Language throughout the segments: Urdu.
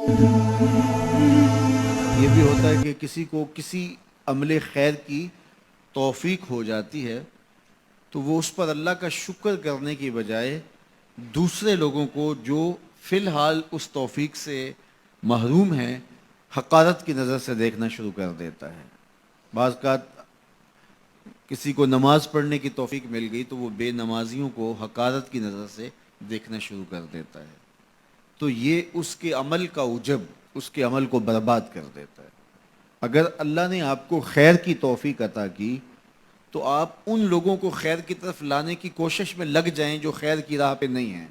یہ بھی ہوتا ہے کہ کسی کو کسی عمل خیر کی توفیق ہو جاتی ہے تو وہ اس پر اللہ کا شکر کرنے کی بجائے دوسرے لوگوں کو جو فی الحال اس توفیق سے محروم ہیں حقارت کی نظر سے دیکھنا شروع کر دیتا ہے۔ بعض اوقات کسی کو نماز پڑھنے کی توفیق مل گئی تو وہ بے نمازیوں کو حقارت کی نظر سے دیکھنا شروع کر دیتا ہے، تو یہ اس کے عمل کا عجب، اس کے عمل کو برباد کر دیتا ہے۔ اگر اللہ نے آپ کو خیر کی توفیق عطا کی تو آپ ان لوگوں کو خیر کی طرف لانے کی کوشش میں لگ جائیں جو خیر کی راہ پہ نہیں ہیں۔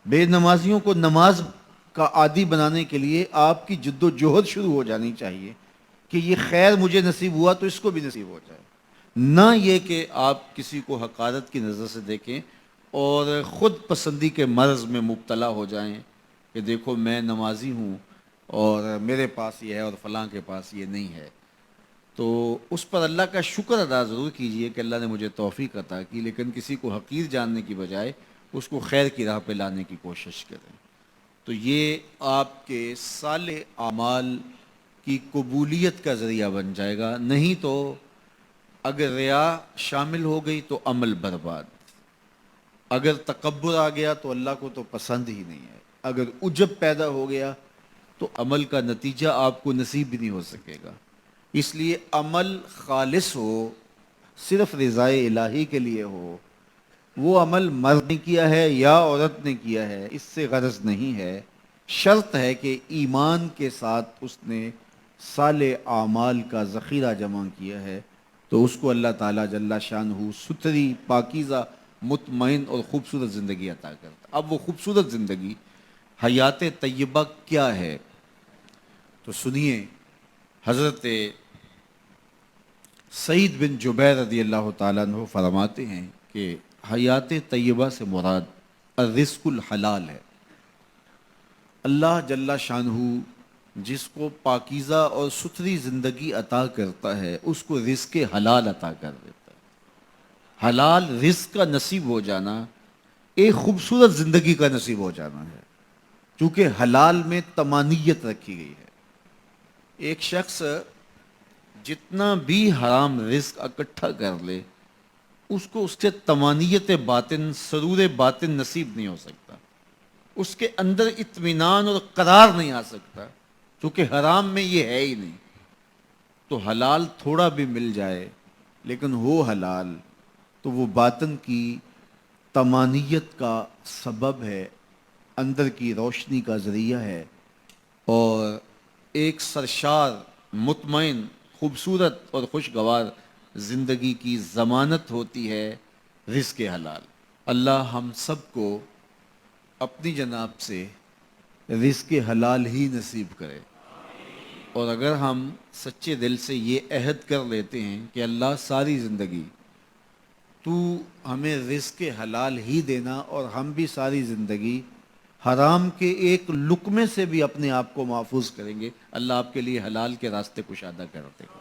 بے نمازیوں کو نماز کا عادی بنانے کے لیے آپ کی جد و جہد شروع ہو جانی چاہیے کہ یہ خیر مجھے نصیب ہوا تو اس کو بھی نصیب ہو جائے، نہ یہ کہ آپ کسی کو حقارت کی نظر سے دیکھیں اور خود پسندی کے مرض میں مبتلا ہو جائیں کہ دیکھو میں نمازی ہوں اور میرے پاس یہ ہے اور فلاں کے پاس یہ نہیں ہے۔ تو اس پر اللہ کا شکر ادا ضرور کیجئے کہ اللہ نے مجھے توفیق عطا کی، لیکن کسی کو حقیر جاننے کی بجائے اس کو خیر کی راہ پہ لانے کی کوشش کریں، تو یہ آپ کے صالح اعمال کی قبولیت کا ذریعہ بن جائے گا۔ نہیں تو اگر ریا شامل ہو گئی تو عمل برباد، اگر تکبر آ گیا تو اللہ کو تو پسند ہی نہیں ہے، اگر عجب پیدا ہو گیا تو عمل کا نتیجہ آپ کو نصیب بھی نہیں ہو سکے گا۔ اس لیے عمل خالص ہو، صرف رضائے الہی کے لیے ہو، وہ عمل مرد نے کیا ہے یا عورت نے کیا ہے اس سے غرض نہیں ہے، شرط ہے کہ ایمان کے ساتھ اس نے صالح اعمال کا ذخیرہ جمع کیا ہے، تو اس کو اللہ تعالیٰ جل شانہ ستھری، پاکیزہ، مطمئن اور خوبصورت زندگی عطا کرتا۔ اب وہ خوبصورت زندگی حیات طیبہ کیا ہے تو سنیے، حضرت سعید بن جبیر رضی اللہ تعالیٰ عنہ فرماتے ہیں کہ حیات طیبہ سے مراد الرزق الحلال ہے۔ اللہ جل شانہ جس کو پاکیزہ اور ستھری زندگی عطا کرتا ہے اس کو رزق حلال عطا کر دیتا ہے۔ حلال رزق کا نصیب ہو جانا ایک خوبصورت زندگی کا نصیب ہو جانا ہے، چونکہ حلال میں طمانیت رکھی گئی ہے۔ ایک شخص جتنا بھی حرام رزق اکٹھا کر لے اس کو اس سے طمانیت باطن، سرور باطن نصیب نہیں ہو سکتا، اس کے اندر اطمینان اور قرار نہیں آ سکتا، کیونکہ حرام میں یہ ہے ہی نہیں۔ تو حلال تھوڑا بھی مل جائے لیکن ہو حلال تو وہ باطن کی طمانیت کا سبب ہے، اندر کی روشنی کا ذریعہ ہے، اور ایک سرشار، مطمئن، خوبصورت اور خوشگوار زندگی کی ضمانت ہوتی ہے رزق حلال۔ اللہ ہم سب کو اپنی جناب سے رزق حلال ہی نصیب کرے، اور اگر ہم سچے دل سے یہ عہد کر لیتے ہیں کہ اللہ ساری زندگی تو ہمیں رزق حلال ہی دینا اور ہم بھی ساری زندگی حرام کے ایک لقمے سے بھی اپنے آپ کو محفوظ کریں گے، اللہ آپ کے لیے حلال کے راستے کشادہ کر دے گا۔